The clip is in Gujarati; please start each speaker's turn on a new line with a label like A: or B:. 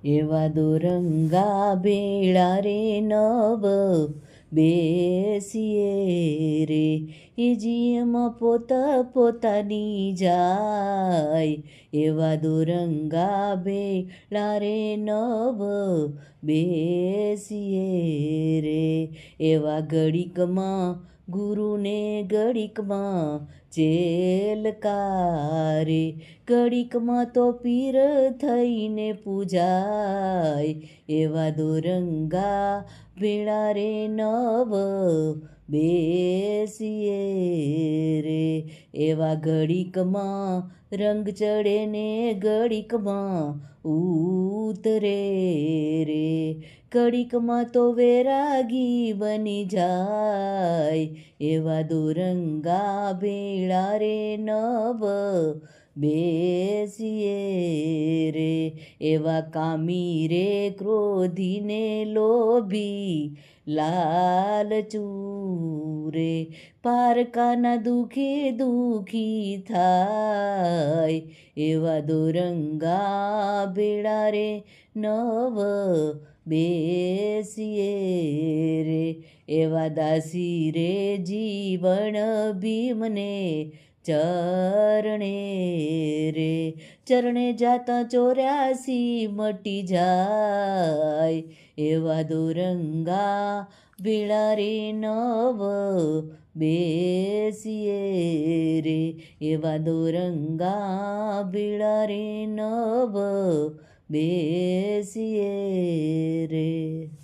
A: એવા દોરંગા ભેળા રે નવ બેસીએ રે એ જીમ પોતાની જાય એવા દોરંગા ભેળા રે નવ બેસીએ રે એવા ઘડીકમાં ગુરુને ઘડીકમાં ચેલકારે ઘડીકમાં તો પીર થઈને પૂજાય એવા દોરંગા ભેળા રે નવ બેસીએ રે એવા ઘડીકમાં રંગ ચડે ને ઘડીકમાં ઉતરે રે ઘડીકમાં તો વેરાગી બની જાય એવા દોરંગા ભેળા રે નવ બેસીએ રે એવા કામી રે ક્રોધીને લોભી લાલચુ રે પારકાના દુખી થાય એવા દોરંગા ભેળા રે નવ બેસીએ રે એવા દાસી રે જીવન ભીમને ચરણે રે ચરણે જાતા 84 મટી જાય એવા દોરંગા ભેળા રે નવ બેસીએ રે એવા દોરંગા ભેળા રે નવ બેસીએ રે.